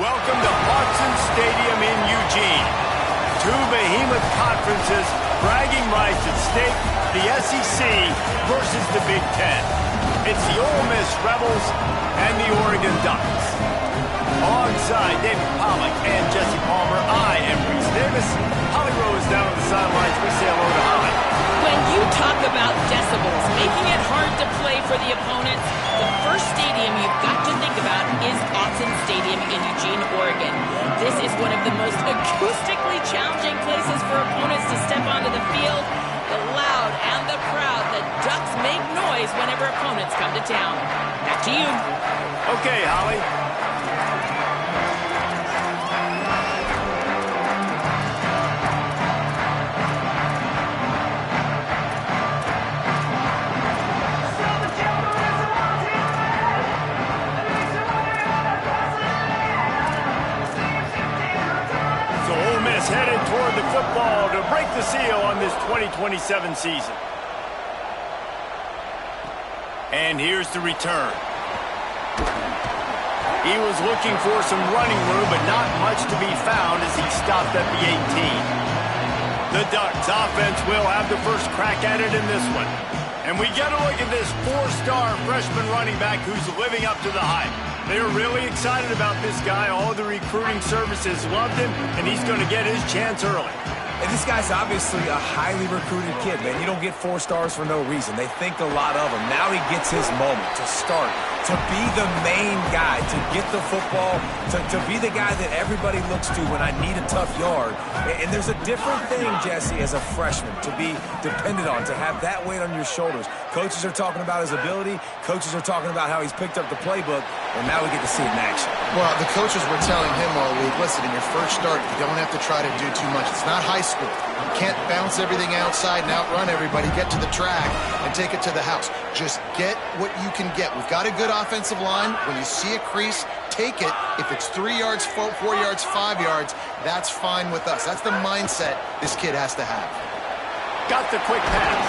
Welcome to Autzen Stadium in Eugene. Two behemoth conferences, bragging rights at stake, the SEC versus the Big Ten. It's the Ole Miss Rebels and the Oregon Ducks. Alongside David Pollack and Jesse Palmer, I am Reese Davis. Holly Rowe is down on the sidelines. We say hello to Holly. When you talk about decibels, making it hard to play for the opponents, the first stadium you've got to think about is Autzen Stadium in Eugene, Oregon. This is one of the most acoustically challenging places for opponents to step onto the field. The loud and the proud, the Ducks make noise whenever opponents come to town. Back to you. Okay, Holly. Headed toward the football to break the seal on this 2027 season. And here's the return. He was looking for some running room, but not much to be found as he stopped at the 18. The Ducks offense will have the first crack at it in this one. And we get a look at this four-star freshman running back who's living up to the hype. They're really excited about this guy. All the recruiting services loved him, and he's going to get his chance early. And this guy's obviously a highly recruited kid, man. You don't get 4 stars for no reason. They think a lot of him. Now he gets his moment to start, to be the main guy, to get the football, to be the guy that everybody looks to when I need a tough yard. And there's a different thing, Jesse, as a freshman, to be dependent on, to have that weight on your shoulders. Coaches are talking about his ability. Coaches are talking about how he's picked up the playbook. And now we get to see it in action. Well, the coaches were telling him all week, listen, in your first start, you don't have to try to do too much. It's not high school. You can't bounce everything outside and outrun everybody. Get to the track and take it to the house. Just get what you can get. We've got a good offensive line. When you see a crease, take it. If it's 3 yards, 4 yards, 5 yards, that's fine with us. That's the mindset this kid has to have. Got the quick pass.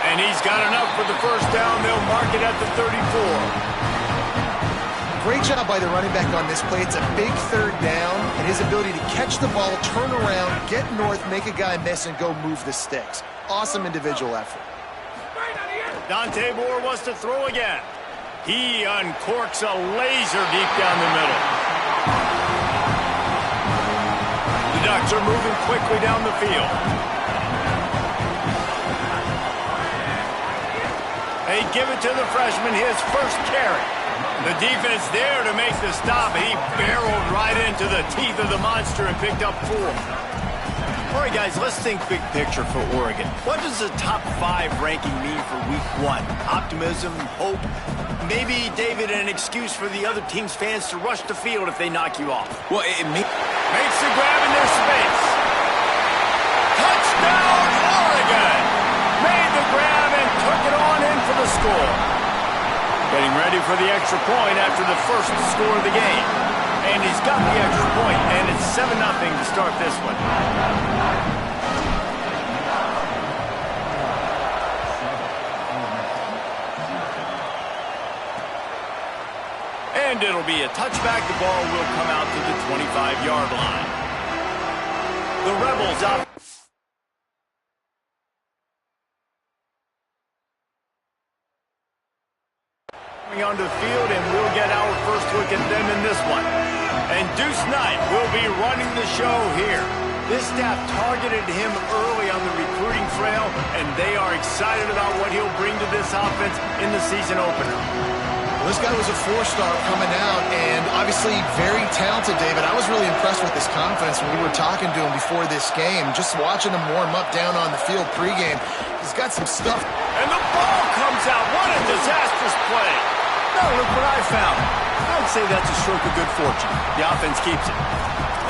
And he's got enough for the first down. They'll mark it at the 34. Great job by the running back on this play. It's a big third down, and his ability to catch the ball, turn around, get north, make a guy miss, and go move the sticks. Awesome individual effort. Dante Moore wants to throw again. He uncorks a laser deep down the middle. The Ducks are moving quickly down the field. They give it to the freshman, his first carry. The defense there to make the stop. He barreled right into the teeth of the monster and picked up 4. All right, guys, let's think big picture for Oregon. What does the top 5 ranking mean for week 1? Optimism, hope, maybe, David, an excuse for the other team's fans to rush the field if they knock you off. Well, it makes the grab in their space. Touchdown, Oregon! Made the grab and took it on in for the score. Getting ready for the extra point after the first score of the game. And he's got the extra point, and it's 7-0 to start this one. And it'll be a touchback. The ball will come out to the 25-yard line. The Rebels up. Onto the field, and we'll get our first look at them in this one. And Deuce Knight will be running the show here. This staff targeted him early on the recruiting trail, and they are excited about what he'll bring to this offense in the season opener. Well, this guy was a 4-star coming out, and obviously very talented, David. I was really impressed with his confidence when we were talking to him before this game. Just watching him warm up down on the field pregame. He's got some stuff. And the ball comes out. What a disastrous play. Now look what I found. I'd say that's a stroke of good fortune. The offense keeps it.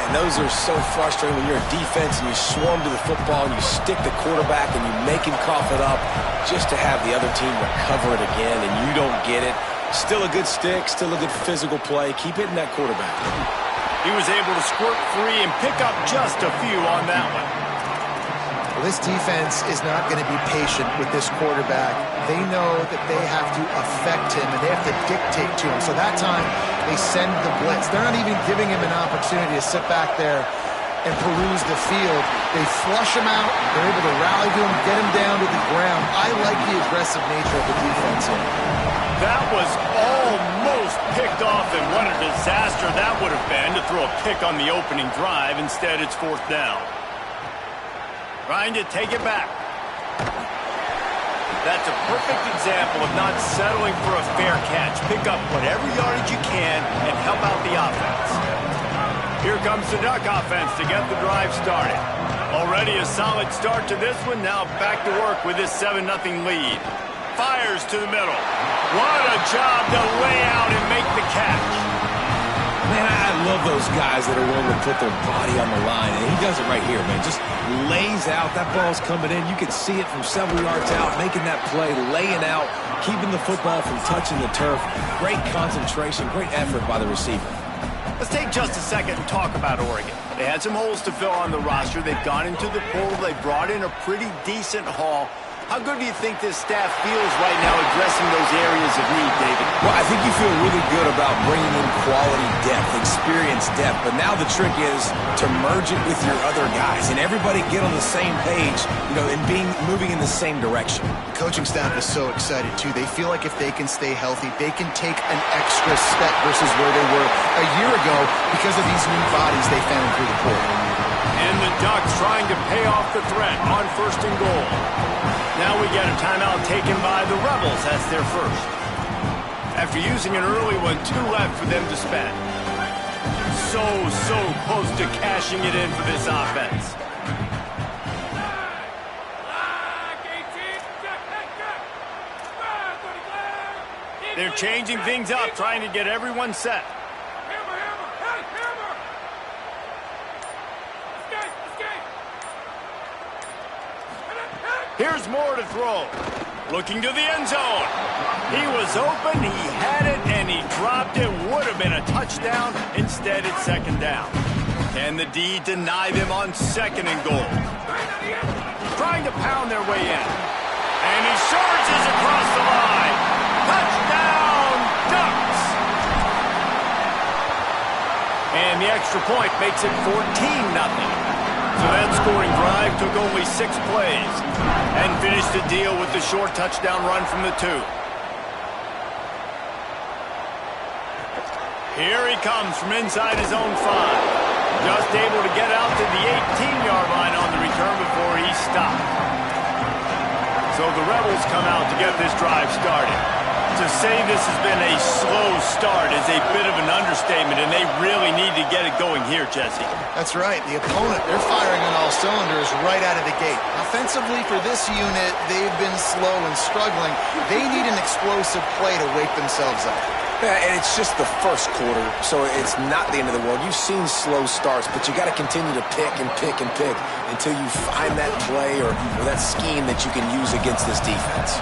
And those are so frustrating when you're a defense and you swarm to the football and you stick the quarterback and you make him cough it up just to have the other team recover it again and you don't get it. Still a good stick, still a good physical play. Keep hitting that quarterback. He was able to squirt free and pick up just a few on that one. Well, this defense is not going to be patient with this quarterback. They know that they have to affect him, and they have to dictate to him. So that time, they send the blitz. They're not even giving him an opportunity to sit back there and peruse the field. They flush him out. They're able to rally to him, get him down to the ground. I like the aggressive nature of the defense here. That was almost picked off, and what a disaster that would have been to throw a pick on the opening drive. Instead, it's 4th down. Trying to take it back. That's a perfect example of not settling for a fair catch. Pick up whatever yardage you can and help out the offense. Here comes the Duck offense to get the drive started. Already a solid start to this one. Now back to work with this 7-0 lead. Fires to the middle. What a job to lay out and make the catch. Man, I love those guys that are willing to put their body on the line, and he does it right here, man. Just lays out. That ball's coming in. You can see it from several yards out, making that play, laying out, keeping the football from touching the turf. Great concentration, great effort by the receiver. Let's take just a second and talk about Oregon. They had some holes to fill on the roster. They've gone into the portal. They brought in a pretty decent haul. How good do you think this staff feels right now addressing those areas of need, David? Well, I think you feel really good about bringing in quality depth, experience depth, but now the trick is to merge it with your other guys and everybody get on the same page, and moving in the same direction. The coaching staff is so excited, too. They feel like if they can stay healthy, they can take an extra step versus where they were a year ago because of these new bodies they found through the portal. And the Ducks trying to pay off the threat on 1st and goal. Now we get a timeout taken by the Rebels. That's their first. After using an early one, 2 left for them to spend. So close to cashing it in for this offense. They're changing things up, trying to get everyone set. Here's Moore to throw. Looking to the end zone. He was open, he had it, and he dropped it. Would have been a touchdown. Instead, it's 2nd down. Can the D deny them on 2nd and goal? Trying to pound their way in. And he charges across the line. Touchdown, Ducks! And the extra point makes it 14-0. So that scoring drive took only 6 plays and finished the deal with the short touchdown run from the 2. Here he comes from inside his own 5. Just able to get out to the 18-yard line on the return before he stopped. So the Rebels come out to get this drive started. To say this has been a slow start is a bit of an understatement, and they really need to get it going here, Jesse. That's right. The opponent, they're firing on all cylinders right out of the gate. Offensively, for this unit, they've been slow and struggling. They need an explosive play to wake themselves up. Yeah, and it's just the first quarter, so it's not the end of the world. You've seen slow starts, but you got to continue to pick and pick and pick until you find that play or that scheme that you can use against this defense.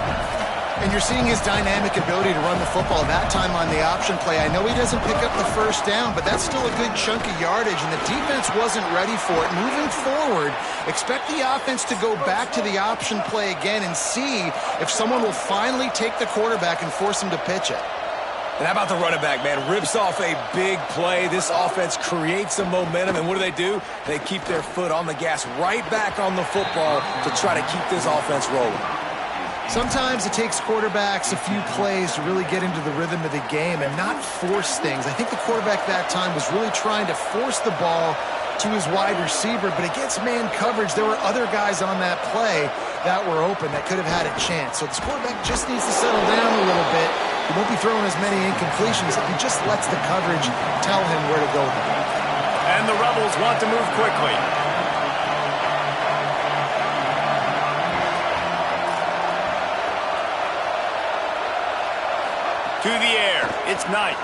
And you're seeing his dynamic ability to run the football, that time on the option play. I know he doesn't pick up the 1st down, but that's still a good chunk of yardage, and the defense wasn't ready for it. Moving forward, expect the offense to go back to the option play again and see if someone will finally take the quarterback and force him to pitch it. And how about the running back, man? Rips off a big play. This offense creates some momentum, and what do? They keep their foot on the gas, right back on the football to try to keep this offense rolling. Sometimes it takes quarterbacks a few plays to really get into the rhythm of the game and not force things. I think the quarterback that time was really trying to force the ball to his wide receiver, but against man coverage, there were other guys on that play that were open that could have had a chance. So this quarterback just needs to settle down a little bit. He won't be throwing as many incompletions if he just lets the coverage tell him where to go. And the Rebels want to move quickly. To the air, it's Knight.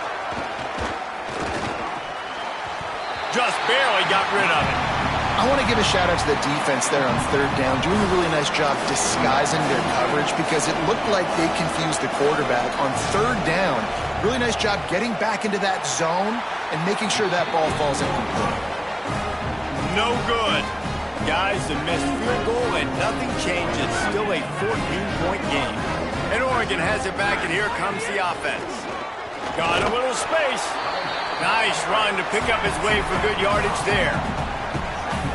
Just barely got rid of it. I want to give a shout out to the defense there on 3rd down, doing a really nice job disguising their coverage because it looked like they confused the quarterback on 3rd down. Really nice job getting back into that zone and making sure that ball falls incomplete. No good. Guys, a missed field goal and nothing changes. Still a 14-point game. And Oregon has it back, and here comes the offense. Got a little space. Nice run to pick up his way for good yardage there.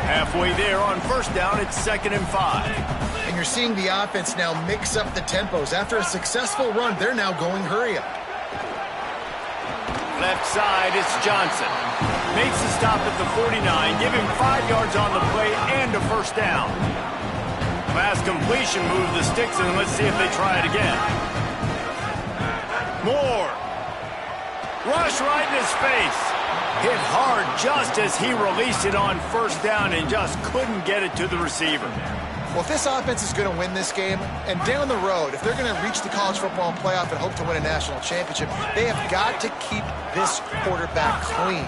Halfway there on first down, it's 2nd and 5. And you're seeing the offense now mix up the tempos. After a successful run, they're now going hurry up. Left side, it's Johnson. Makes the stop at the 49. Give him 5 yards on the play and a first down. Last completion moved the sticks, and let's see if they try it again. Moore. Rush right in his face. Hit hard just as he released it on first down and just couldn't get it to the receiver. Well, if this offense is going to win this game, and down the road, if they're going to reach the college football playoff and hope to win a national championship, they have got to keep this quarterback clean.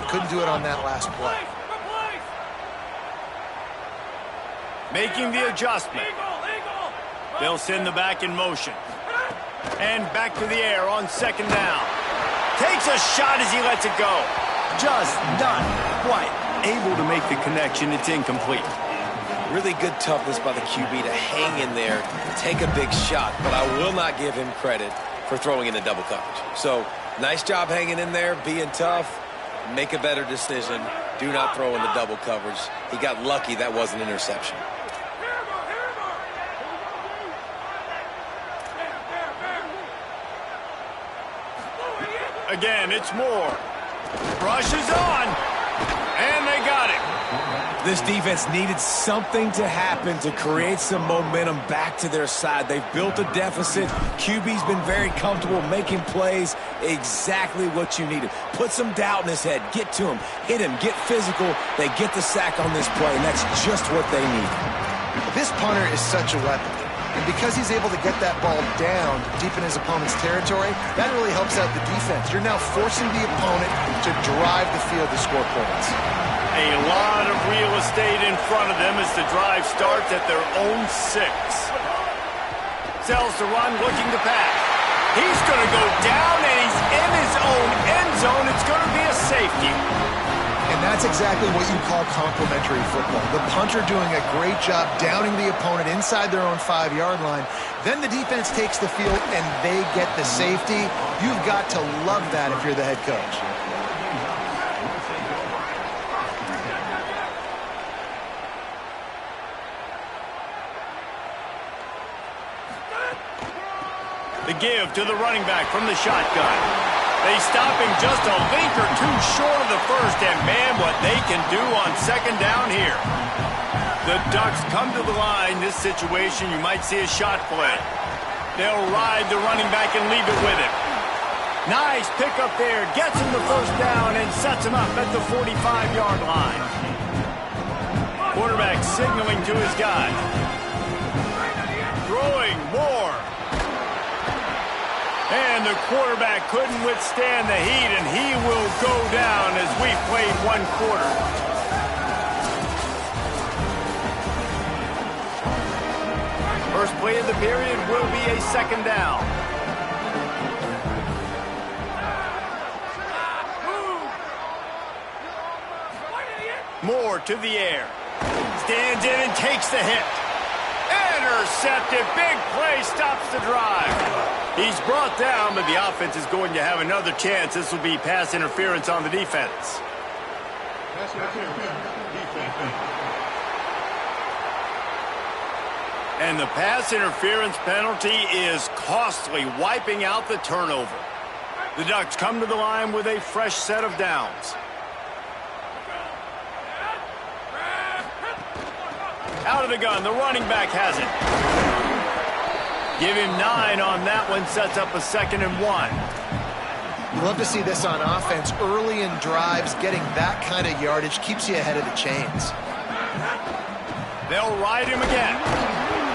Couldn't do it on that last play. Making the adjustment. They'll send the back in motion. And back to the air on 2nd down. Takes a shot as he lets it go. Just not quite able to make the connection. It's incomplete. Really good toughness by the QB to hang in there, take a big shot, but I will not give him credit for throwing in the double coverage. So, nice job hanging in there, being tough, make a better decision, do not throw in the double coverage. He got lucky that was an interception. Again, it's Moore. Rushes on, and they got it. This defense needed something to happen to create some momentum back to their side. They've built a deficit. QB's been very comfortable making plays. Exactly what you needed. Put some doubt in his head. Get to him. Hit him. Get physical. They get the sack on this play, and that's just what they need. This punter is such a weapon. And because he's able to get that ball down deep in his opponent's territory, that really helps out the defense. You're now forcing the opponent to drive the field to score points. A lot of real estate in front of them as the drive starts at their own 6. Sells to run, looking to pass. He's going to go down, and he's in his own end zone. It's going to be a safety. And that's exactly what you call complementary football. The punter doing a great job downing the opponent inside their own 5-yard line. Then the defense takes the field, and they get the safety. You've got to love that if you're the head coach. The give to the running back from the shotgun. They stop him just a link or two short of the first, and man, what they can do on 2nd down here. The Ducks come to the line. This situation, you might see a shot play. They'll ride the running back and leave it with him. Nice pickup there. Gets him the first down and sets him up at the 45-yard line. Quarterback signaling to his guy. Throwing more. And the quarterback couldn't withstand the heat, and he will go down as we played 1 quarter. First play of the period will be a 2nd down. Moore to the air. Stands in and takes the hit. Intercepted. Big play stops the drive. He's brought down, but the offense is going to have another chance. This will be pass interference on the defense. And the pass interference penalty is costly, wiping out the turnover. The Ducks come to the line with a fresh set of downs. Out of the gun, the running back has it. Give him 9 on that one, sets up a 2nd and 1. You love to see this on offense. Early in drives, getting that kind of yardage keeps you ahead of the chains. They'll ride him again.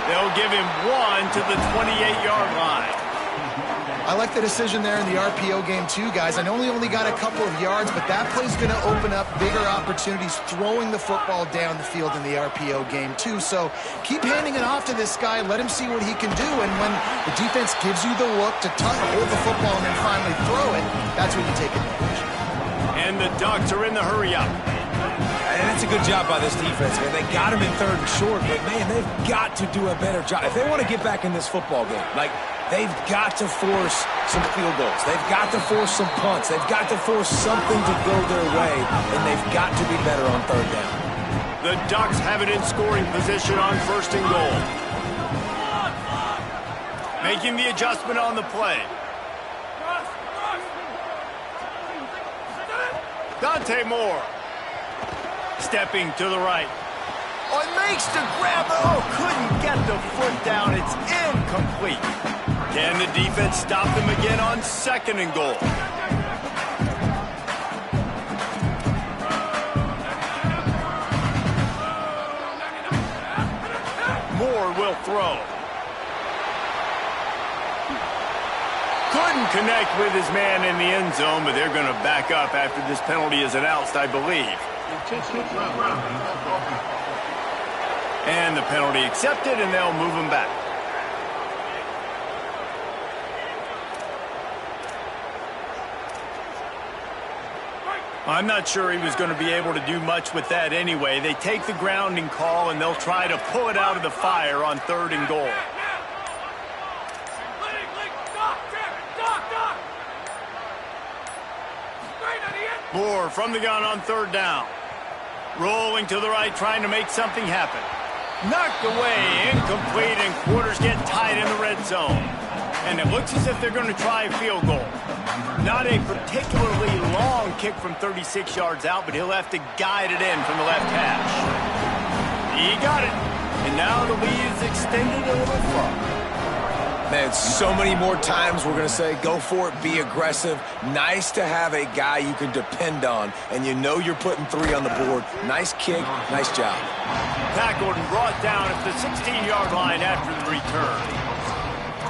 They'll give him 1 to the 28-yard line. I like the decision there in the RPO game too, guys. I know he only got a couple of yards, but that play's going to open up bigger opportunities throwing the football down the field in the RPO game too. So keep handing it off to this guy. Let him see what he can do. And when the defense gives you the look to hold the football and then finally throw it, that's when you take advantage. And the Ducks are in the hurry-up. And that's a good job by this defense, man. They got him in 3rd and short, but, man, they've got to do a better job. If they want to get back in this football game, like, they've got to force some field goals. They've got to force some punts. They've got to force something to go their way, and they've got to be better on 3rd down. The Ducks have it in scoring position on 1st and goal. Making the adjustment on the play. Dante Moore. Stepping to the right. Oh, it makes the grab. Oh, couldn't get the foot down. It's incomplete. Can the defense stop them again on 2nd and goal? Moore will throw. Couldn't connect with his man in the end zone, but they're going to back up after this penalty is announced, I believe. And the penalty accepted, and they'll move him back. I'm not sure he was going to be able to do much with that anyway. They take the grounding call, and they'll try to pull it out of the fire on 3rd and goal. Moore from the gun on 3rd down. Rolling to the right, trying to make something happen. Knocked away, incomplete, and quarters get tight in the red zone. And it looks as if they're going to try a field goal. Not a particularly long kick from 36 yards out, but he'll have to guide it in from the left hash. He got it. And now the lead is extended a little far. Man, so many more times we're going to say, go for it, be aggressive. Nice to have a guy you can depend on, and you know you're putting 3 on the board. Nice kick, nice job. Tackled and brought down at the 16-yard line after the return.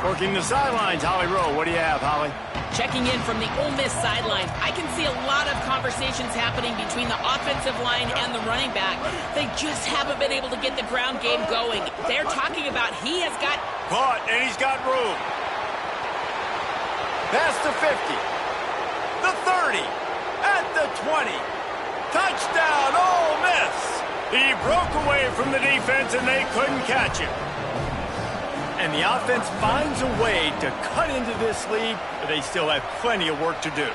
Working the sidelines, Holly Rowe. What do you have, Holly? Checking in from the Ole Miss sideline, I can see a lot of conversations happening between the offensive line and the running back. They just haven't been able to get the ground game going. They're talking about he has got... Caught, and he's got room. Past the 50. The 30. At the 20. Touchdown, Ole Miss. He broke away from the defense, and they couldn't catch him. And the offense finds a way to cut into this lead, but they still have plenty of work to do.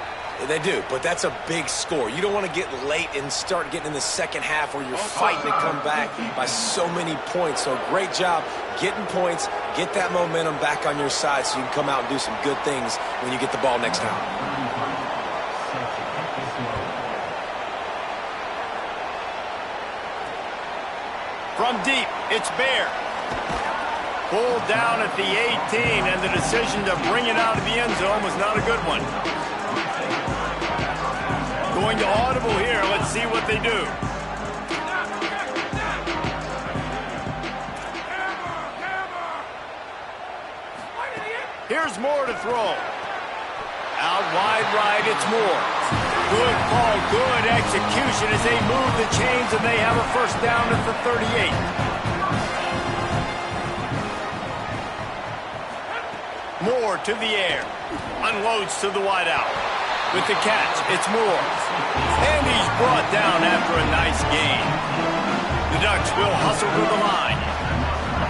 They do, but that's a big score. You don't want to get late and start getting in the second half where you're fighting to come back by so many points. So great job getting points, get that momentum back on your side so you can come out and do some good things when you get the ball next time. From deep, it's Bear. Pulled down at the 18, and the decision to bring it out of the end zone was not a good one. Going to audible here. Let's see what they do. Here's Moore to throw. Out wide right, it's Moore. Good call, good execution as they move the chains, and they have a first down at the 38. Moore to the air. Unloads to the wideout. With the catch, it's Moore. And he's brought down after a nice gain. The Ducks will hustle to the line.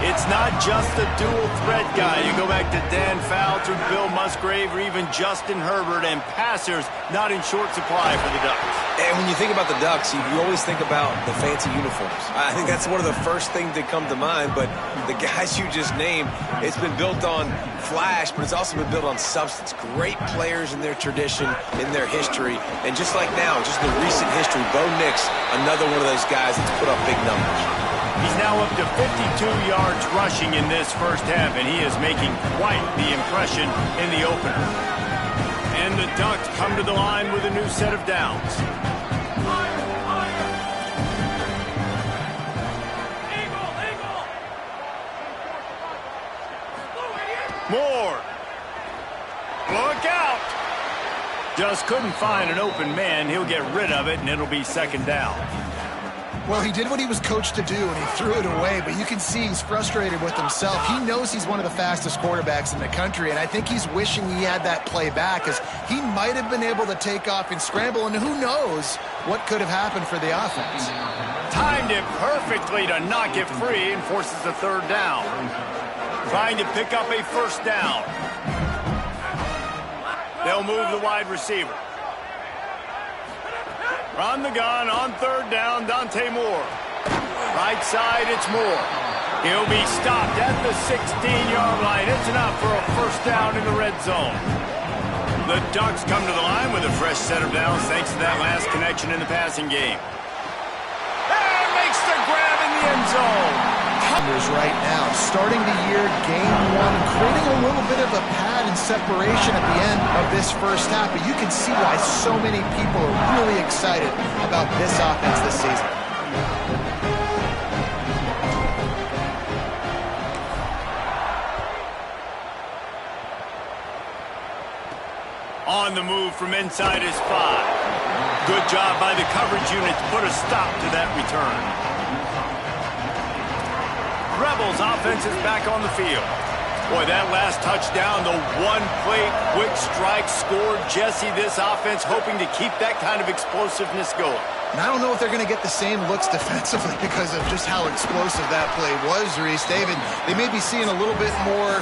It's not just a dual threat guy. You go back to Dan Fouts or Bill Musgrave or even Justin Herbert, and passers not in short supply for the Ducks. And when you think about the Ducks, you always think about the fancy uniforms. I think that's one of the first things that come to mind, but the guys you just named, it's been built on flash, but it's also been built on substance. Great players in their tradition, in their history, and just like now, just the recent history, Bo Nix, another one of those guys that's put up big numbers. He's now up to 52 yards rushing in this first half, and he is making quite the impression in the opener. And the Ducks come to the line with a new set of downs. Moore. Look out. Just couldn't find an open man. He'll get rid of it, and it'll be second down. Well, he did what he was coached to do, and he threw it away, but you can see he's frustrated with himself. He knows he's one of the fastest quarterbacks in the country, and I think he's wishing he had that play back, because he might have been able to take off and scramble, and who knows what could have happened for the offense. Timed it perfectly to knock it free and forces the third down. Trying to pick up a first down. They'll move the wide receiver. Run the gun on third down, Dante Moore. Right side, it's Moore. He'll be stopped at the 16-yard line. It's enough for a first down in the red zone. The Ducks come to the line with a fresh set of downs thanks to that last connection in the passing game. And makes the grab in the end zone. Right now, starting the year, game one, creating a little bit of a pad and separation at the end of this first half, but you can see why so many people are really excited about this offense this season. On the move from inside his 5. Good job by the coverage unit to put a stop to that return. Rebels offense is back on the field. Boy, that last touchdown, the one-play quick strike scored. Jesse, this offense hoping to keep that kind of explosiveness going. And I don't know if they're going to get the same looks defensively because of just how explosive that play was, Reese. David, they may be seeing a little bit more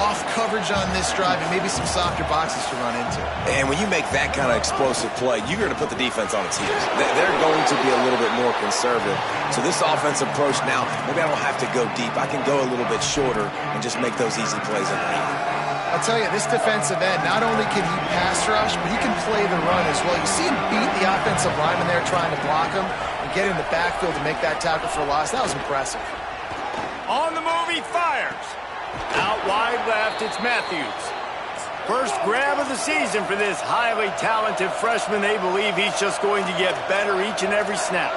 off coverage on this drive and maybe some softer boxes to run into. And when you make that kind of explosive play, you're going to put the defense on its heels. They're going to be a little bit more conservative. So this offensive approach now, maybe I don't have to go deep. I can go a little bit shorter and just make those easy plays underneath. I'll tell you, this defensive end, not only can he pass rush, but he can play the run as well. You see him beat the offensive lineman there trying to block him and get in the backfield to make that tackle for a loss. That was impressive. On the move, he fires. Out wide left, it's Matthews. First grab of the season for this highly talented freshman. They believe he's just going to get better each and every snap.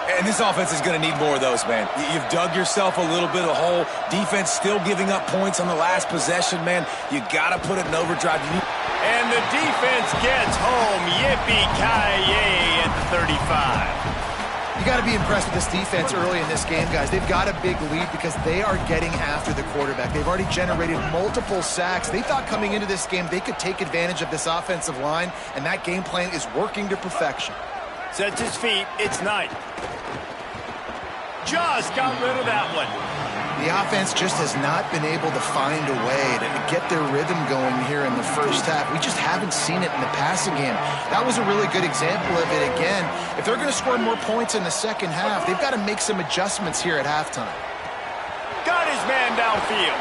And this offense is going to need more of those, man. You've dug yourself a little bit of a hole. Defense still giving up points on the last possession, man. You got to put it in overdrive. And the defense gets home. Yippee-ki-yay at the 35. You got to be impressed with this defense early in this game, guys. They've got a big lead because they are getting after the quarterback. They've already generated multiple sacks. They thought coming into this game they could take advantage of this offensive line, and that game plan is working to perfection. Sets his feet. It's Knight. Just got rid of that one. The offense just has not been able to find a way to get their rhythm going here in the first half. We just haven't seen it in the passing game. That was a really good example of it again. If they're going to score more points in the second half, they've got to make some adjustments here at halftime. Got his man downfield.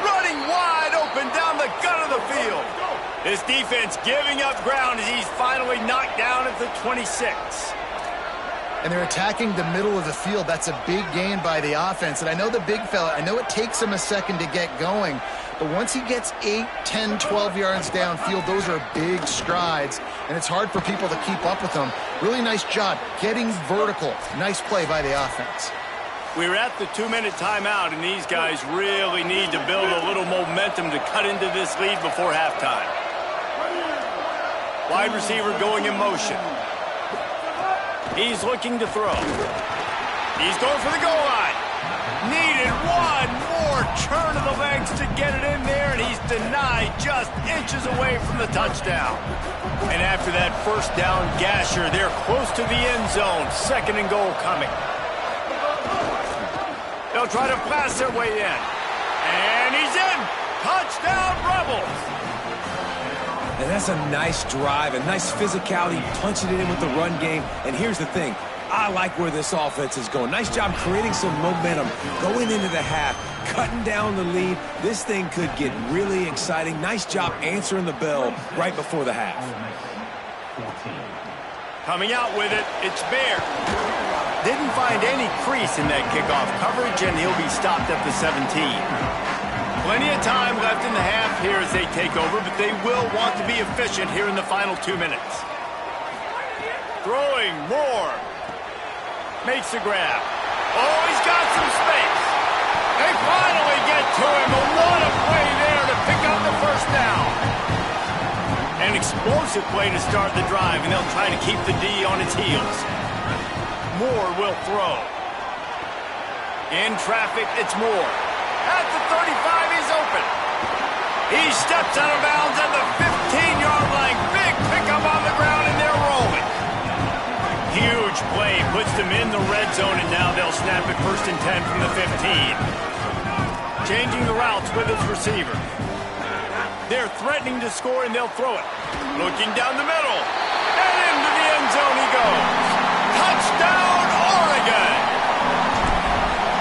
Running wide open down the gut of the field. This defense giving up ground as he's finally knocked down at the 26. And they're attacking the middle of the field. That's a big gain by the offense. And I know the big fella, I know it takes him a second to get going, but once he gets 8, 10, 12 yards downfield, those are big strides, and it's hard for people to keep up with them. Really nice job getting vertical. Nice play by the offense. We're at the 2-minute timeout, and these guys really need to build a little momentum to cut into this lead before halftime. Wide receiver going in motion. He's looking to throw. He's going for the goal line. Needed one more turn of the legs to get it in there, and he's denied just inches away from the touchdown. And after that first down gasher, they're close to the end zone. Second and goal coming. They'll try to blast their way in. And he's in. Touchdown, Rebels. And that's a nice drive, a nice physicality, punching it in with the run game. And here's the thing. I like where this offense is going. Nice job creating some momentum, going into the half, cutting down the lead. This thing could get really exciting. Nice job answering the bell right before the half. Coming out with it, it's Bear. Didn't find any crease in that kickoff coverage, and he'll be stopped at the 17. Plenty of time left in the half here as they take over, but they will want to be efficient here in the final 2 minutes. Throwing more. Makes the grab. Oh, he's got some space. They finally get to him. But what a play there to pick up the first down. An explosive play to start the drive, and they'll try to keep the D on its heels. Moore will throw. In traffic, it's Moore. At the 35, he's open. He steps out of bounds at the 15-yard line. Big pickup on the ground, and they're rolling. Huge play puts them in the red zone, and now they'll snap it 1st and 10 from the 15. Changing the routes with his receiver. They're threatening to score, and they'll throw it. Looking down the middle. And into the end zone he goes. Touchdown, Oregon!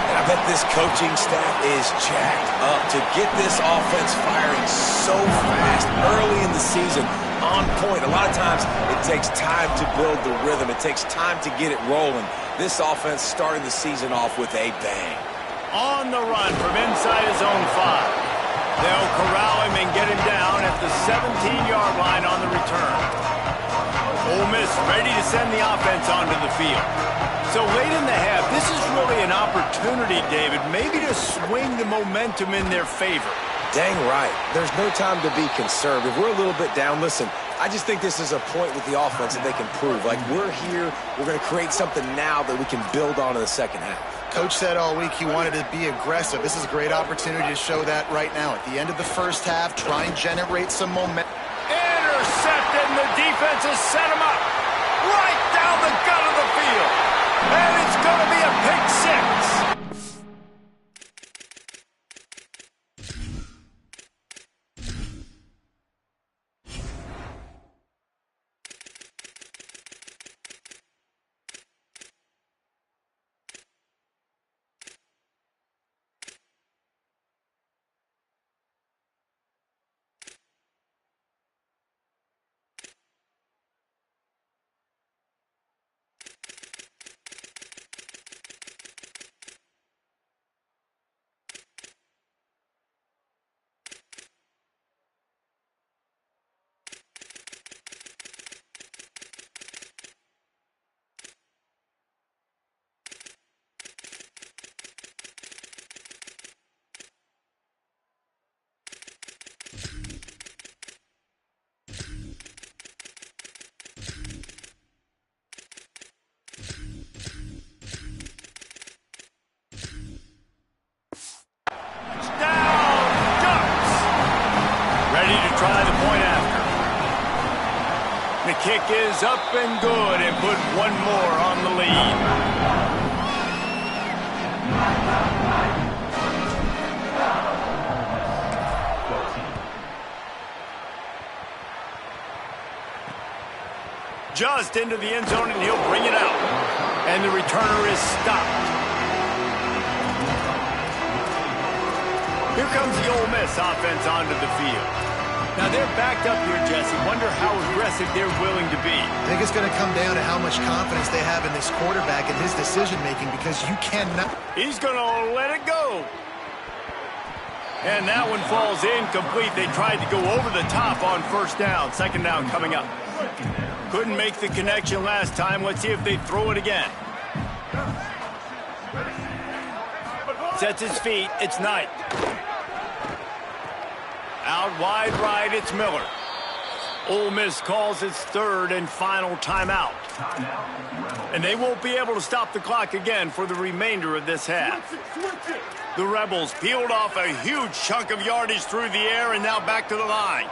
And I bet this coaching staff is jacked up to get this offense firing so fast early in the season. On point. A lot of times it takes time to build the rhythm. It takes time to get it rolling. This offense starting the season off with a bang. On the run from inside his own 5. They'll corral him and get him down at the 17-yard line on the return. Ole Miss ready to send the offense onto the field. So late in the half, this is really an opportunity, David, maybe to swing the momentum in their favor. Dang right. There's no time to be concerned. If we're a little bit down, listen, I just think this is a point with the offense that they can prove. Like, we're here, we're going to create something now that we can build on in the second half. Coach said all week he wanted to be aggressive. This is a great opportunity to show that right now. At the end of the first half, try and generate some momentum. Intercepted, and the defense has set him up right down the gut of the field. And it's going to be a pick 6. Try the point after. The kick is up and good and put one more on the lead. Just into the end zone, and he'll bring it out. And the returner is stopped. Here comes the Ole Miss offense onto the field. Now they're backed up here, Jesse. Wonder how aggressive they're willing to be. I think it's going to come down to how much confidence they have in this quarterback and his decision-making, because you cannot... He's going to let it go. And that one falls incomplete. They tried to go over the top on 1st down. 2nd down coming up. Couldn't make the connection last time. Let's see if they throw it again. Sets his feet. It's Knight. Out wide right, it's Miller. Ole Miss calls its 3rd and final timeout. And they won't be able to stop the clock again for the remainder of this half. The Rebels peeled off a huge chunk of yardage through the air and now back to the line.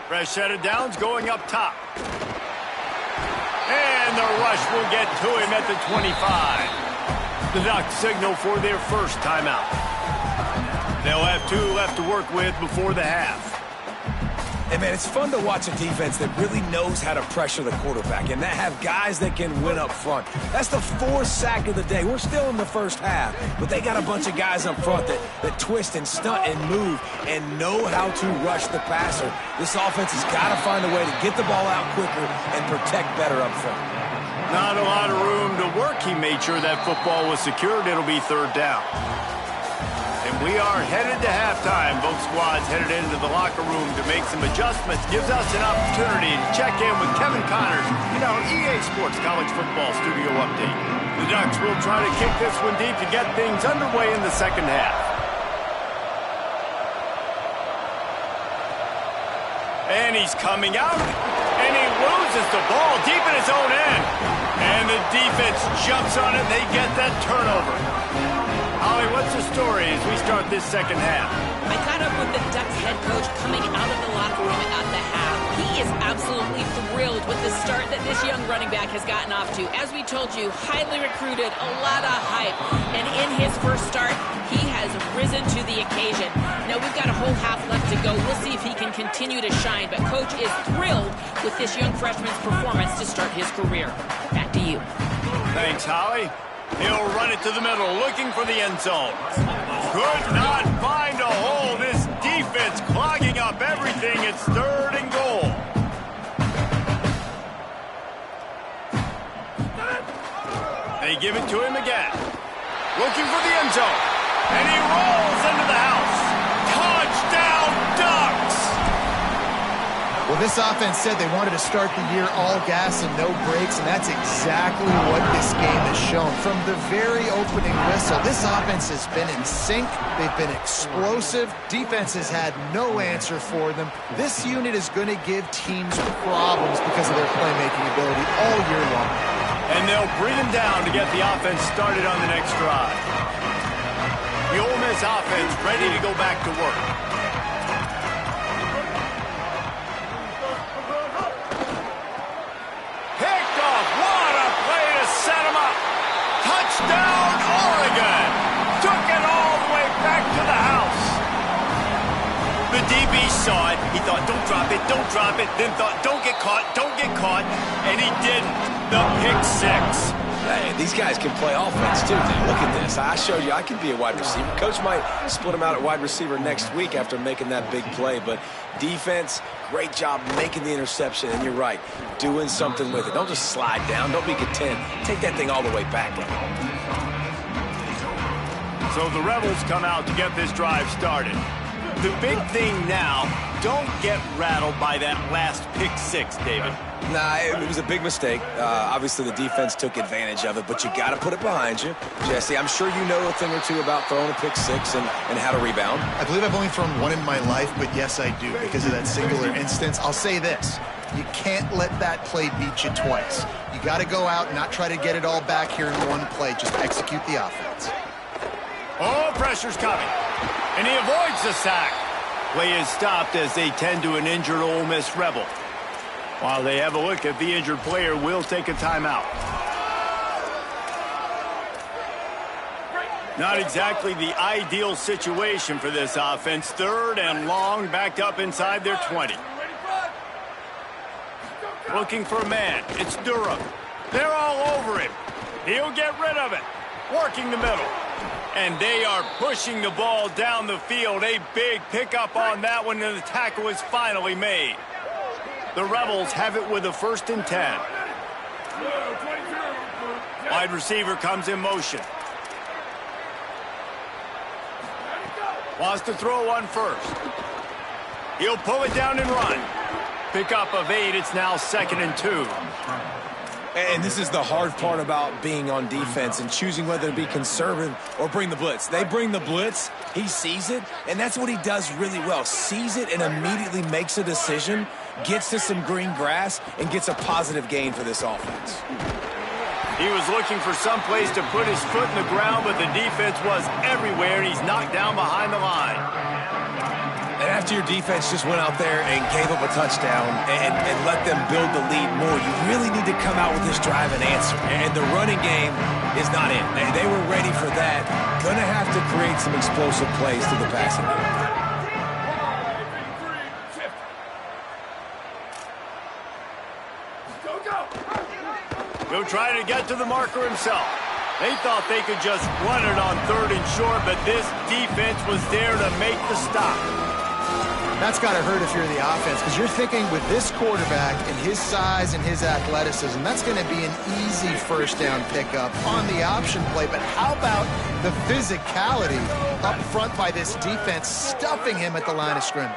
Fresh set of downs going up top. And the rush will get to him at the 25. The Ducks signal for their 1st timeout. They'll have 2 left to work with before the half. And, man, it's fun to watch a defense that really knows how to pressure the quarterback and that have guys that can win up front. That's the 4th sack of the day. We're still in the first half, but they got a bunch of guys up front that twist and stunt and move and know how to rush the passer. This offense has got to find a way to get the ball out quicker and protect better up front. Not a lot of room to work. He made sure that football was secured. It'll be 3rd down. And we are headed to halftime. Both squads headed into the locker room to make some adjustments. Gives us an opportunity to check in with Kevin Connors in our EA Sports College Football Studio update. The Ducks will try to kick this one deep to get things underway in the 2nd half. And he's coming out, and he loses the ball deep in his own end. And the defense jumps on it, and they get that turnover. Holly, what's the story as we start this second half? I caught up with the Ducks head coach coming out of the locker room at the half. He is absolutely thrilled with the start that this young running back has gotten off to. As we told you, highly recruited, a lot of hype. And in his first start, he has risen to the occasion. Now, we've got a whole half left to go. We'll see if he can continue to shine. But Coach is thrilled with this young freshman's performance to start his career. Back to you. Thanks, Holly. He'll run it to the middle, looking for the end zone. Could not find a hole. This defense clogging up everything. It's 3rd and goal. They give it to him again. Looking for the end zone. And he rolls into the house. Touchdown, Ducks! Well, this offense said they wanted to start the year all gas and no brakes, and that's exactly what this game has shown. From the very opening whistle, this offense has been in sync. They've been explosive. Defense has had no answer for them. This unit is going to give teams problems because of their playmaking ability all year long. And they'll bring him down to get the offense started on the next drive. The Ole Miss offense ready to go back to work. Touchdown, Oregon! Took it all the way back to the house. The DB saw it. He thought, don't drop it. Then thought, don't get caught. And he didn't. The pick 6. Hey, these guys can play offense, too. Now, look at this. I showed you I can be a wide receiver. Coach might split him out at wide receiver next week after making that big play. But defense, great job making the interception. And you're right, doing something with it. Don't just slide down. Don't be content. Take that thing all the way back. So the Rebels come out to get this drive started. The big thing now, don't get rattled by that last pick 6, David. Nah, it was a big mistake. Obviously, the defense took advantage of it, but you got to put it behind you. Jesse, I'm sure you know a thing or two about throwing a pick 6 and how to rebound. I believe I've only thrown one in my life, but yes, I do because of that singular instance. I'll say this. You can't let that play beat you twice. You got to go out and not try to get it all back here in one play. Just execute the offense. Oh, pressure's coming. And he avoids the sack. Play is stopped as they tend to an injured Ole Miss Rebel. While they have a look at the injured player, will take a timeout. Not exactly the ideal situation for this offense. 3rd and long, backed up inside their 20. Looking for a man. It's Durham. They're all over him. He'll get rid of it. Working the middle. And they are pushing the ball down the field. A big pickup on that one, and the tackle is finally made. The Rebels have it with a 1st and 10. Wide receiver comes in motion. Wants to throw one first. He'll pull it down and run. Pickup of 8. It's now 2nd and 2. And this is the hard part about being on defense and choosing whether to be conservative or bring the blitz. They bring the blitz, he sees it, and that's what he does really well. Sees it and immediately makes a decision, gets to some green grass, and gets a positive gain for this offense. He was looking for some place to put his foot in the ground, but the defense was everywhere, and he's knocked down behind the line. And after your defense just went out there and gave up a touchdown and let them build the lead more, you really need to come out with this drive and answer. And the running game is not in. They were ready for that. Going to have to create some explosive plays to the passing game. He'll try to get to the marker himself. They thought they could just run it on 3rd and short, but this defense was there to make the stop. That's got to hurt if you're the offense, because you're thinking with this quarterback and his size and his athleticism, that's going to be an easy 1st down pickup on the option play. But how about the physicality up front by this defense, stuffing him at the line of scrimmage?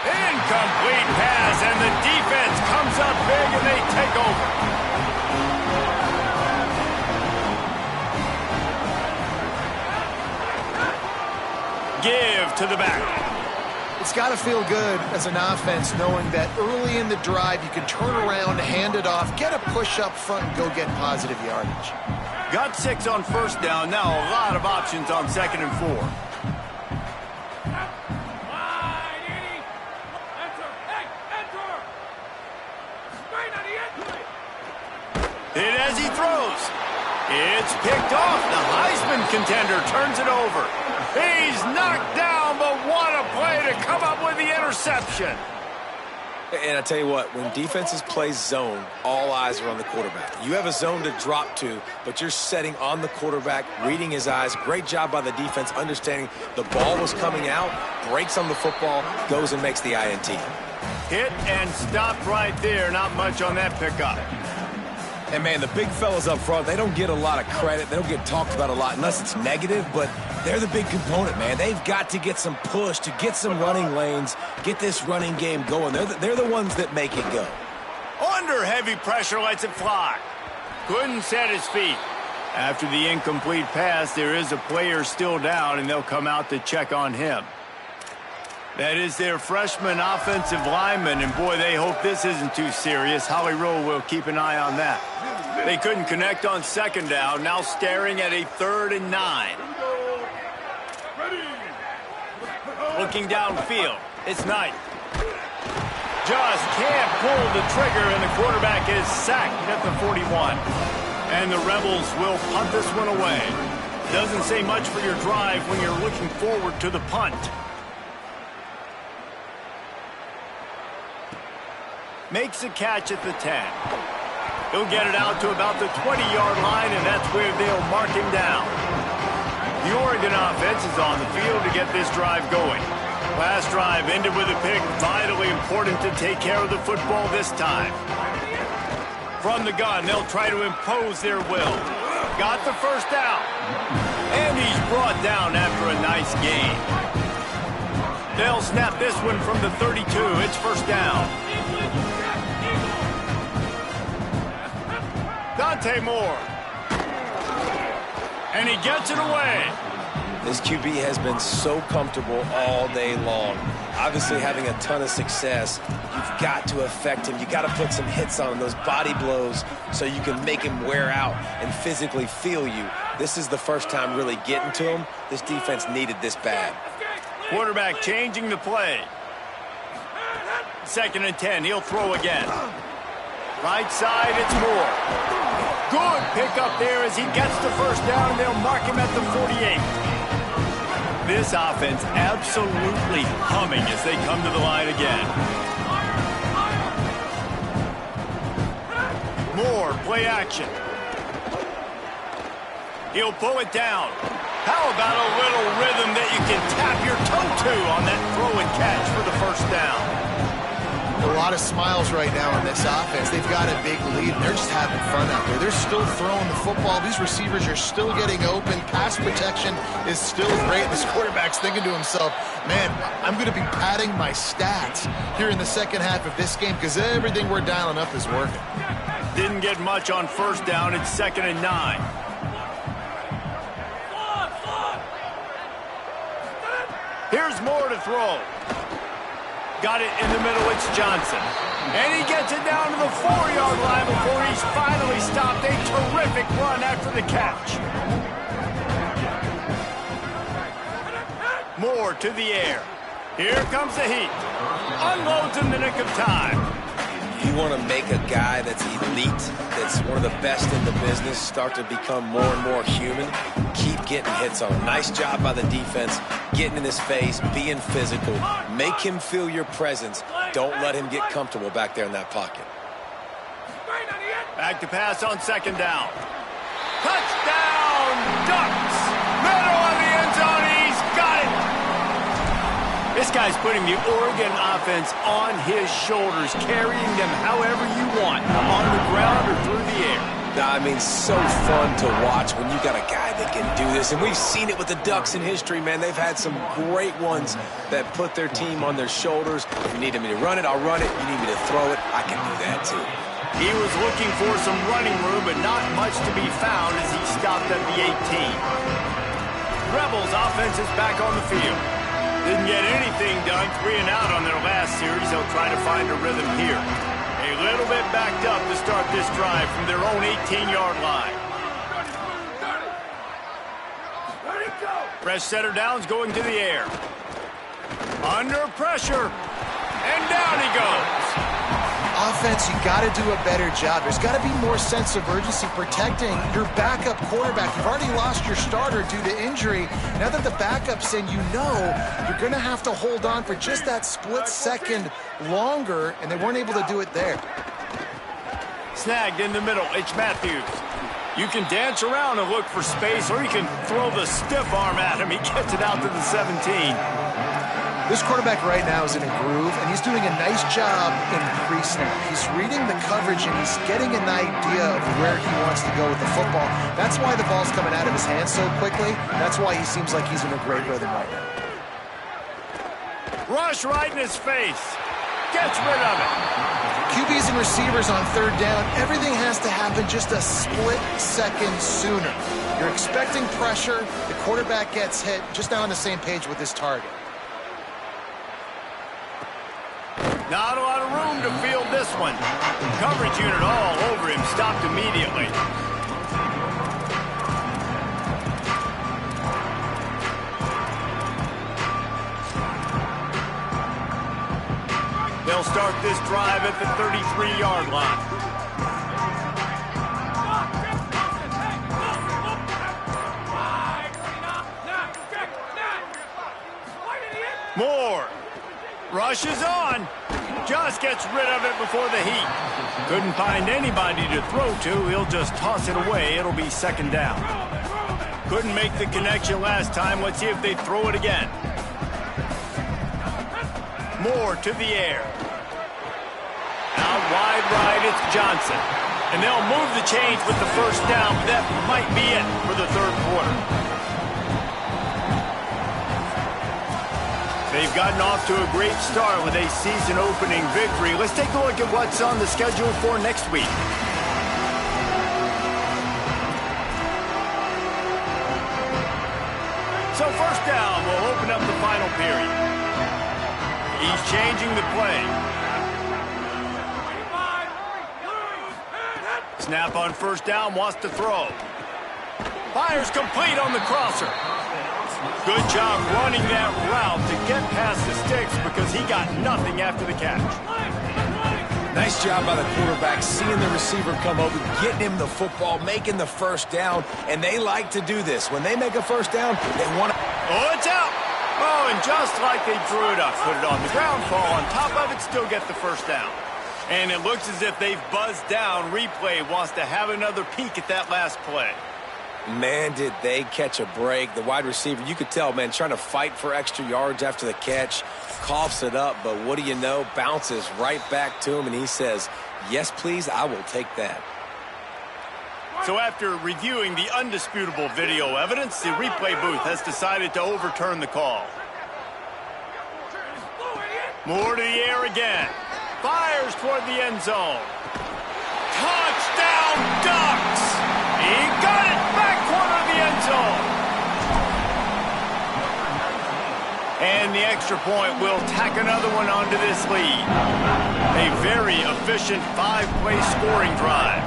Incomplete pass, and the defense comes up big, and they take over. Give to the back. It's got to feel good as an offense knowing that early in the drive you can turn around, hand it off, get a push up front, and go get positive yardage. Got 6 on first down. Now a lot of options on 2nd and 4. Hit as he throws. It's picked off. The Heisman contender turns it over. He's knocked down, but what a play to come up with the interception. And I tell you what, when defenses play zone, all eyes are on the quarterback. You have a zone to drop to, but you're setting on the quarterback, reading his eyes. Great job by the defense, understanding the ball was coming out, breaks on the football, goes and makes the INT. Hit and stopped right there. Not much on that pickup. And, man, the big fellas up front, they don't get a lot of credit. They don't get talked about a lot unless it's negative, but they're the big component, man. They've got to get some push, to get some running lanes, get this running game going. They're the ones that make it go. Under heavy pressure, lets it fly. Couldn't set his feet. After the incomplete pass, there is a player still down, and they'll come out to check on him. That is their freshman offensive lineman, and boy, they hope this isn't too serious. Holly Rowe will keep an eye on that. They couldn't connect on 2nd down, now staring at a 3rd and 9. Looking downfield, it's Knight. Just can't pull the trigger, and the quarterback is sacked at the 41. And the Rebels will punt this one away. Doesn't say much for your drive when you're looking forward to the punt. Makes a catch at the 10. He'll get it out to about the 20-yard line, and that's where they'll mark him down. The Oregon offense is on the field to get this drive going. Last drive ended with a pick. Vitally important to take care of the football this time. From the gun, they'll try to impose their will. Got the first down. And he's brought down after a nice gain. They'll snap this one from the 32. It's first down. Dante Moore. And he gets it away. This QB has been so comfortable all day long. Obviously having a ton of success. You've got to affect him. You got to put some hits on him, those body blows, so you can make him wear out and physically feel you. This is the first time really getting to him. This defense needed this bad. Quarterback changing the play. 2nd and 10. He'll throw again. Right side, it's Moore. Good pickup there as he gets the first down, and they'll mark him at the 48. This offense absolutely humming as they come to the line again. Moore, play action. He'll pull it down. How about a little rhythm that you can tap your toe to on that throw and catch for the first down? A lot of smiles right now on this offense. They've got a big lead, and they're just having fun out there. They're still throwing the football. These receivers are still getting open. Pass protection is still great. This quarterback's thinking to himself, man, I'm going to be padding my stats here in the second half of this game because everything we're dialing up is working. Didn't get much on first down. It's 2nd and 9. Here's Moore to throw. Got it in the middle, it's Johnson. And he gets it down to the 4-yard line before he's finally stopped. A terrific run after the catch. Moore to the air. Here comes the heat. Unloads in the nick of time. You want to make a guy that's elite, that's one of the best in the business, start to become more and more human. Keep getting hits on him. Nice job by the defense, getting in his face, being physical. Make him feel your presence. Don't let him get comfortable back there in that pocket. Back to pass on 2nd down. Touchdown, Ducks! Middle of the end zone, he's got it! This guy's putting the Oregon offense on his shoulders, carrying them however you want, on the ground or through the air. I mean, so fun to watch when you got a guy that can do this. And we've seen it with the Ducks in history, man. They've had some great ones that put their team on their shoulders. If you need me to run it, I'll run it. You need me to throw it, I can do that too. He was looking for some running room, but not much to be found as he stopped at the 18. Rebels offense is back on the field. Didn't get anything done, 3 and out on their last series. They'll try to find a rhythm here. A little bit backed up to start this drive from their own 18-yard line. Fresh setter down's going to the air. Under pressure. And down he goes. Offense, you got to do a better job. There's got to be more sense of urgency protecting your backup quarterback. You've already lost your starter due to injury. Now that the backup's in, you know you're going to have to hold on for just that split second longer, and they weren't able to do it there. Snagged in the middle, Ncaa27Cuh. You can dance around and look for space, or you can throw the stiff arm at him. He gets it out to the 17. This quarterback right now is in a groove, and he's doing a nice job in pre-snap. He's reading the coverage, and he's getting an idea of where he wants to go with the football. That's why the ball's coming out of his hands so quickly. That's why he seems like he's in a great rhythm right now. Rush right in his face. Gets rid of it. QBs and receivers on third down, everything has to happen just a split second sooner. You're expecting pressure, the quarterback gets hit, just not on the same page with his target. Not a lot of room to field this one. Coverage unit all over him, stopped immediately. They'll start this drive at the 33-yard line. Moore rushes on. Just gets rid of it before the heat. Couldn't find anybody to throw to. He'll just toss it away. It'll be second down. Couldn't make the connection last time. Let's see if they throw it again. Moore to the air. Out wide right, it's Johnson. And they'll move the chains with the first down. That might be it for the third quarter. They've gotten off to a great start with a season-opening victory. Let's take a look at what's on the schedule for next week. So first down will open up the final period. He's changing the play. Snap on first down, wants to throw. Fires complete on the crosser. Good job running that route to get past the sticks because he got nothing after the catch. Nice job by the quarterback, seeing the receiver come over, getting him the football, making the first down, and they like to do this. When they make a first down, they want to... Oh, it's out! Oh, and just like they drew it up, put it on the ground, fall on top of it, still get the first down. And it looks as if they've buzzed down. Replay wants to have another peek at that last play. Man, did they catch a break. The wide receiver, you could tell, man, trying to fight for extra yards after the catch, coughs it up, but what do you know? Bounces right back to him, and he says, yes, please, I will take that. So after reviewing the undisputable video evidence, the replay booth has decided to overturn the call. Moore to the air again. Fires toward the end zone. Touchdown, Ducks! He got it back corner of the end zone. And the extra point will tack another one onto this lead. A very efficient 5-play scoring drive.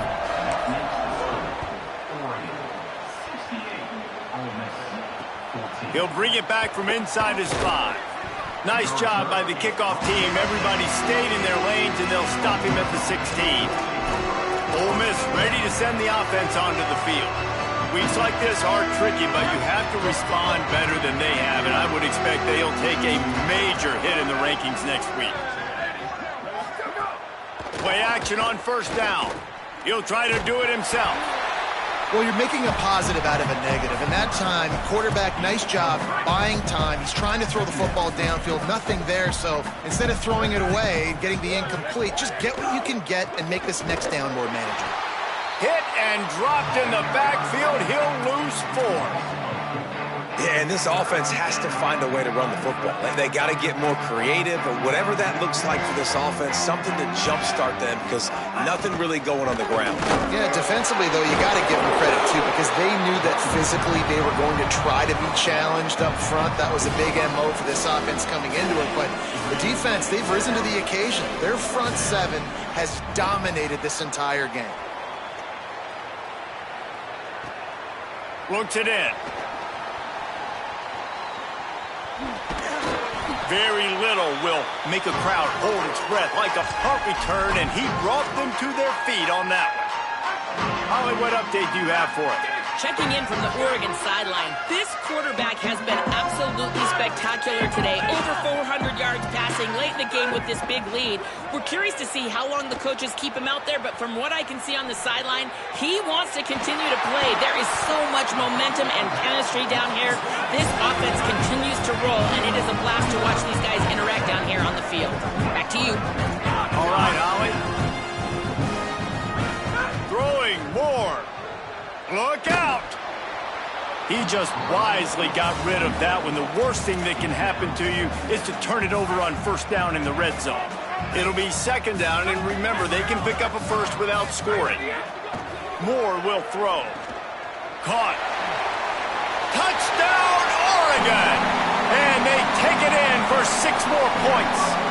He'll bring it back from inside his 5. Nice job by the kickoff team. Everybody stayed in their lanes, and they'll stop him at the 16. Ole Miss ready to send the offense onto the field. Weeks like this are tricky, but you have to respond better than they have, and I would expect they'll take a major hit in the rankings next week. Play action on first down. He'll try to do it himself. Well, you're making a positive out of a negative. And that time, quarterback, nice job, buying time. He's trying to throw the football downfield, nothing there. So instead of throwing it away, getting the incomplete, just get what you can get and make this next down more manageable. Hit and dropped in the backfield. He'll lose 4. Yeah, and this offense has to find a way to run the football. They got to get more creative, or whatever that looks like for this offense, something to jumpstart them, because nothing really going on the ground. Yeah, defensively, though, you got to give them credit, too, because they knew that physically they were going to try to be challenged up front. That was a big MO for this offense coming into it, but the defense, they've risen to the occasion. Their front seven has dominated this entire game. Looks it in. Very little will make a crowd hold its breath, like a punt return, and he brought them to their feet on that one. Holly, what update do you have for us? Checking in from the Oregon sideline, this quarterback has been absolutely spectacular today. Over 400 yards passing late in the game with this big lead. We're curious to see how long the coaches keep him out there, but from what I can see on the sideline, he wants to continue to play. There is so much momentum and chemistry down here. This offense continues to roll, and it is a blast to watch these guys interact down here on the field. Back to you. All right, Holly. Throwing more. Look out! He just wisely got rid of that one. The worst thing that can happen to you is to turn it over on first down in the red zone. It'll be second down, and remember, they can pick up a first without scoring. Moore will throw. Caught. Touchdown, Oregon! And they take it in for 6 more points.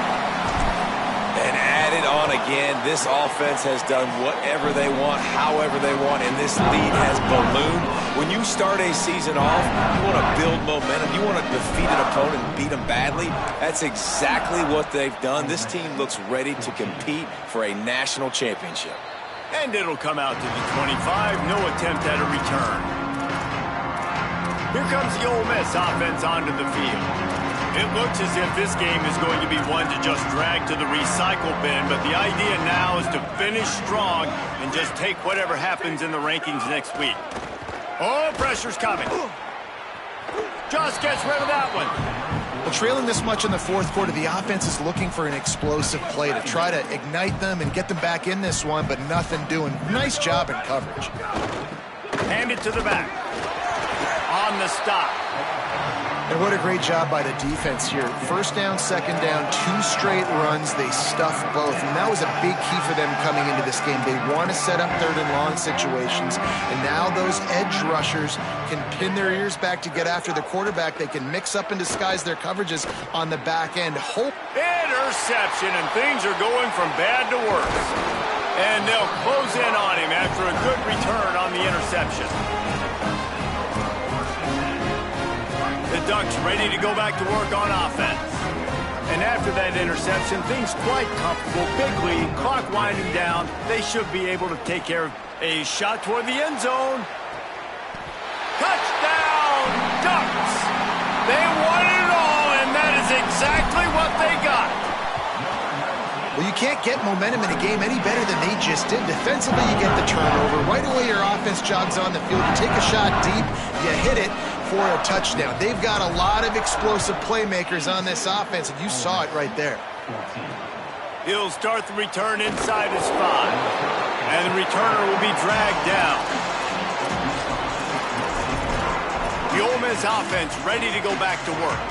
And added on again, this offense has done whatever they want, however they want, and this lead has ballooned. When you start a season off, you want to build momentum. You want to defeat an opponent and beat them badly. That's exactly what they've done. This team looks ready to compete for a national championship. And it'll come out to the 25. No attempt at a return. Here comes the Ole Miss offense onto the field. It looks as if this game is going to be one to just drag to the recycle bin, but the idea now is to finish strong and just take whatever happens in the rankings next week. Oh, pressure's coming. Just gets rid of that one. Well, trailing this much in the fourth quarter, the offense is looking for an explosive play to try to ignite them and get them back in this one, but nothing doing. Nice job in coverage. Hand it to the back. On the stop. And what a great job by the defense here. First down, second down, 2 straight runs. They stuffed both, and that was a big key for them coming into this game. They want to set up third and long situations, and now those edge rushers can pin their ears back to get after the quarterback. They can mix up and disguise their coverages on the back end. Interception, and things are going from bad to worse. And they'll close in on him after a good return on the interception. The Ducks ready to go back to work on offense. And after that interception, things quite comfortable. Big lead, clock winding down. They should be able to take care of a shot toward the end zone. Touchdown, Ducks! They won it all, and that is exactly what they got. Well, you can't get momentum in a game any better than they just did. Defensively, you get the turnover. Right away, your offense jogs on the field. You take a shot deep, you hit it for a touchdown. They've got a lot of explosive playmakers on this offense, and you saw it right there. He'll start the return inside his 5, and the returner will be dragged down. The Ole Miss offense ready to go back to work.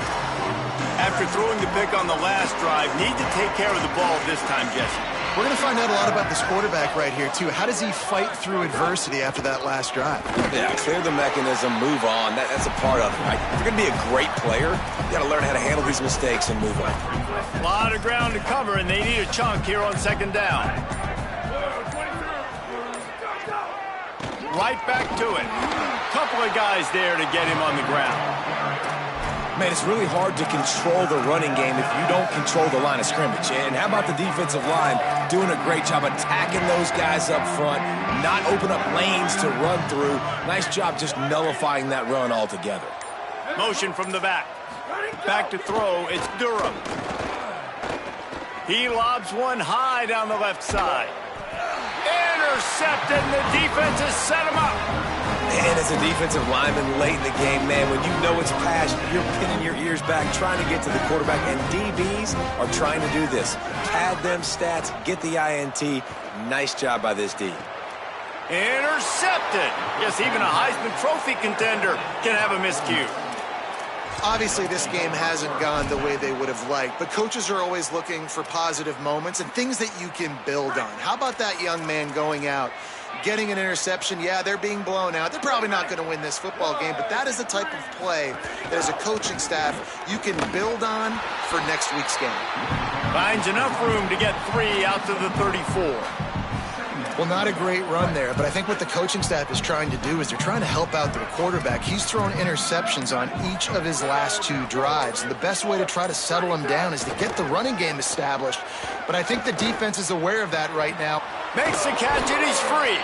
After throwing the pick on the last drive, need to take care of the ball this time, Jesse. We're going to find out a lot about this quarterback right here, too. How does he fight through adversity after that last drive? Yeah, clear the mechanism, move on. That's a part of it, right? If you're going to be a great player, you got to learn how to handle these mistakes and move on. A lot of ground to cover, and they need a chunk here on second down. Right back to it. Couple of guys there to get him on the ground. Man, it's really hard to control the running game if you don't control the line of scrimmage. And how about the defensive line doing a great job attacking those guys up front, not open up lanes to run through. Nice job just nullifying that run altogether. Motion from the back. Back to throw. It's Durham. He lobs one high down the left side. Intercepted, and the defense has set him up. And as a defensive lineman late in the game, man, when you know it's past, you're pinning your ears back, trying to get to the quarterback, and DBs are trying to do this. Pad them stats, get the INT. Nice job by this D. Intercepted. Yes, even a Heisman Trophy contender can have a miscue. Obviously, this game hasn't gone the way they would have liked, but coaches are always looking for positive moments and things that you can build on. How about that young man going out, getting an interception? Yeah, they're being blown out. They're probably not going to win this football game, but that is the type of play that as a coaching staff you can build on for next week's game. Finds enough room to get 3 out to the 34. Well, not a great run there, but I think what the coaching staff is trying to do is they're trying to help out their quarterback. He's thrown interceptions on each of his last 2 drives, and the best way to try to settle him down is to get the running game established. But I think the defense is aware of that right now. Makes the catch, and he's free.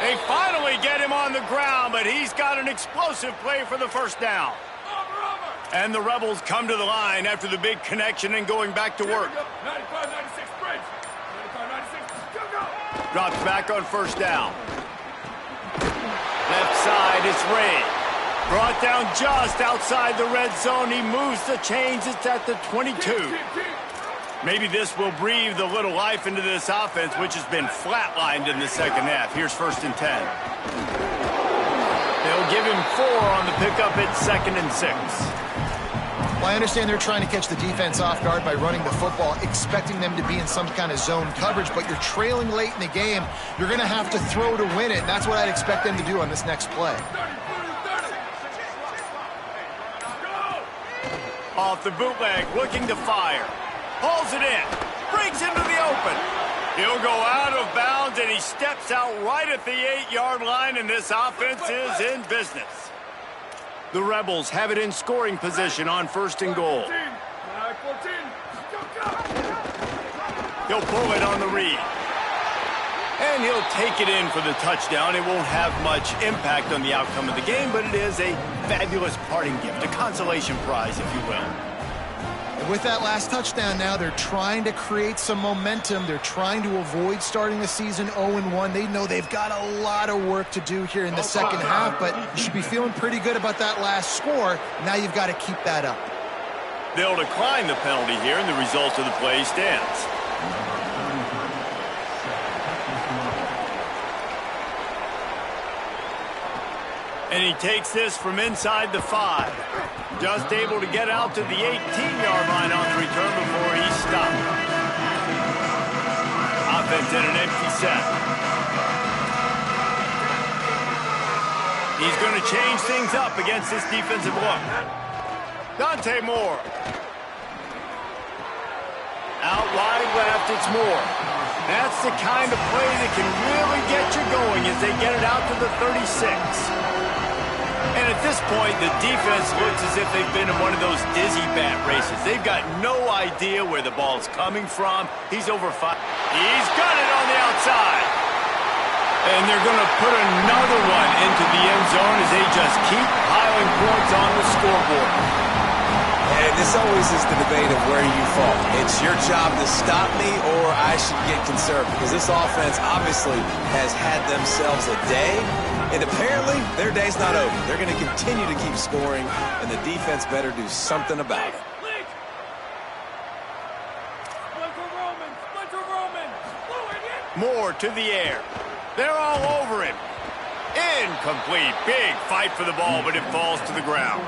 They finally get him on the ground, but he's got an explosive play for the first down. And the Rebels come to the line after the big connection and going back to work. 95-96, bridge. 95-96, go. Drops back on first down. Left side, it's Ray. Brought down just outside the red zone. He moves the chains. It's at the 22. Maybe this will breathe a little life into this offense, which has been flatlined in the second half. Here's 1st and 10. They'll give him 4 on the pickup. It's 2nd and 6. Well, I understand they're trying to catch the defense off guard by running the football, expecting them to be in some kind of zone coverage, but you're trailing late in the game. You're going to have to throw to win it, and that's what I'd expect them to do on this next play. Off the bootleg, looking to fire. Pulls it in, breaks into the open. He'll go out of bounds, and he steps out right at the 8-yard line, and this offense is in business. The Rebels have it in scoring position on 1st and goal. He'll pull it on the read. And he'll take it in for the touchdown. It won't have much impact on the outcome of the game, but it is a fabulous parting gift, a consolation prize, if you will. And with that last touchdown now, they're trying to create some momentum. They're trying to avoid starting the season 0-1. They know they've got a lot of work to do here in the second half, but you should be feeling pretty good about that last score. Now you've got to keep that up. They'll decline the penalty here, and the result of the play stands. And he takes this from inside the 5. Just able to get out to the 18-yard line on the return before he's stopped. Offense in an empty set. He's going to change things up against this defensive look. Dante Moore. Out wide left, it's Moore. That's the kind of play that can really get you going as they get it out to the 36. And at this point, the defense looks as if they've been in one of those dizzy bat races. They've got no idea where the ball's coming from. He's over 5. He's got it on the outside. And they're going to put another one into the end zone as they just keep piling points on the scoreboard. And this always is the debate of where you fall. It's your job to stop me or I should get conservative, because this offense obviously has had themselves a day, and apparently their day's not over. They're going to continue to keep scoring, and the defense better do something about it. Moore to the air. They're all over him. Incomplete. Big fight for the ball, but it falls to the ground.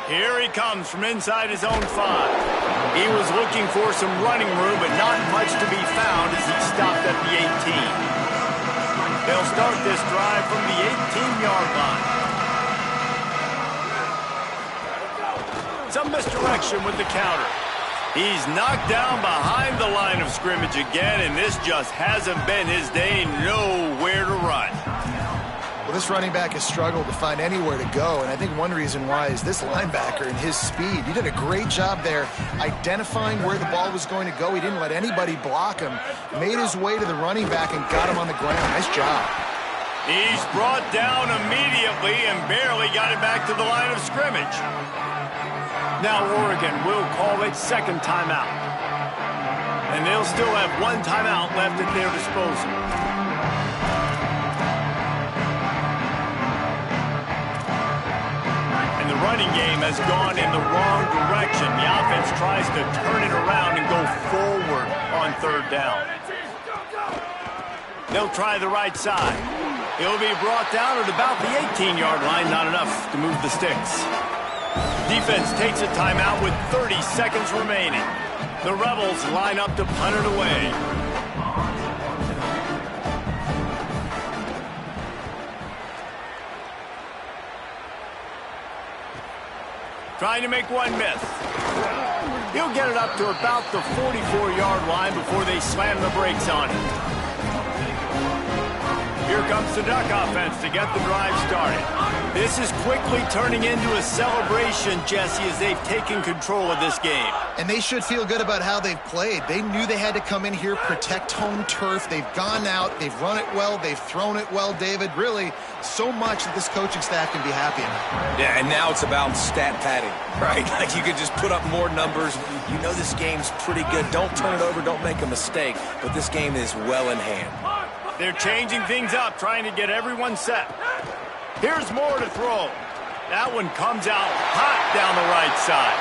Here he comes from inside his own 5. He was looking for some running room, but not much to be found as he stopped at the 18. They'll start this drive from the 18-yard line. Some misdirection with the counter. He's knocked down behind the line of scrimmage again, and this just hasn't been his day. Nowhere to run. Well, this running back has struggled to find anywhere to go, and I think one reason why is this linebacker and his speed. He did a great job there identifying where the ball was going to go. He didn't let anybody block him. Made his way to the running back and got him on the ground. Nice job. He's brought down immediately and barely got it back to the line of scrimmage. Now Oregon will call its second timeout. And they'll still have one timeout left at their disposal. And the running game has gone in the wrong direction. The offense tries to turn it around and go forward on third down. They'll try the right side. He'll be brought down at about the 18-yard line, not enough to move the sticks. Defense takes a timeout with 30 seconds remaining. The Rebels line up to punt it away. Trying to make one miss. He'll get it up to about the 44-yard line before they slam the brakes on it. Here comes the Duck offense to get the drive started. This is quickly turning into a celebration, Jesse, as they've taken control of this game. And they should feel good about how they've played. They knew they had to come in here, protect home turf. They've gone out, they've run it well, they've thrown it well, David. Really, so much that this coaching staff can be happy about. Yeah, and now it's about stat padding, right? Like you could just put up more numbers. You know this game's pretty good. Don't turn it over, don't make a mistake. But this game is well in hand. They're changing things up, trying to get everyone set. Here's more to throw. That one comes out hot down the right side.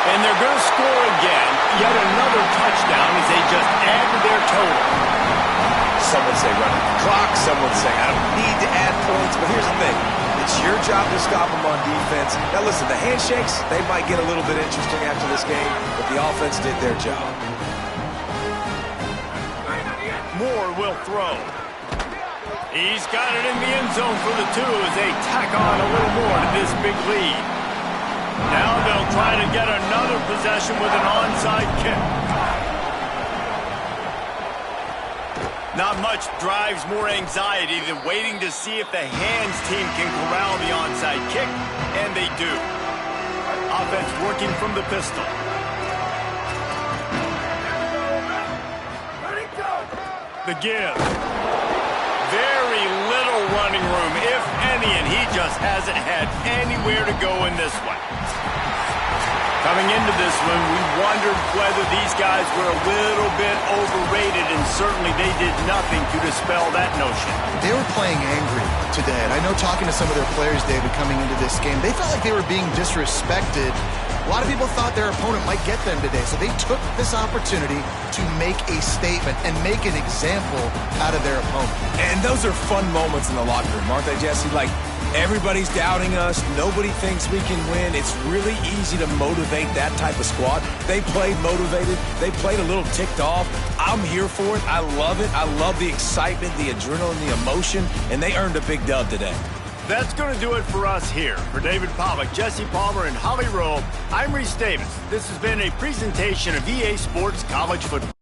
And they're going to score again. Yet another touchdown as they just add to their total. Some would say running the clock. Some would say I don't need to add points. But here's the thing. It's your job to stop them on defense. Now listen, the handshakes, they might get a little bit interesting after this game. But the offense did their job. Moore will throw. He's got it in the end zone for the 2 as they tack on a little more to this big lead. Now they'll try to get another possession with an onside kick. Not much drives more anxiety than waiting to see if the hands team can corral the onside kick, and they do. Offense working from the pistol. The give. Very little running room, if any, and he just hasn't had anywhere to go in this one. Coming into this one, we wondered whether these guys were a little bit overrated, and certainly they did nothing to dispel that notion. They were playing angry today, and I know talking to some of their players, David, coming into this game, they felt like they were being disrespected. A lot of people thought their opponent might get them today, so they took this opportunity to make a statement and make an example out of their opponent. And those are fun moments in the locker room, aren't they, Jesse? Like, everybody's doubting us. Nobody thinks we can win. It's really easy to motivate that type of squad. They played motivated. They played a little ticked off. I'm here for it. I love it. I love the excitement, the adrenaline, the emotion, and they earned a big dub today. That's going to do it for us here. For David Pollack, Jesse Palmer, and Holly Rowe, I'm Reese Davis. This has been a presentation of EA Sports College Football.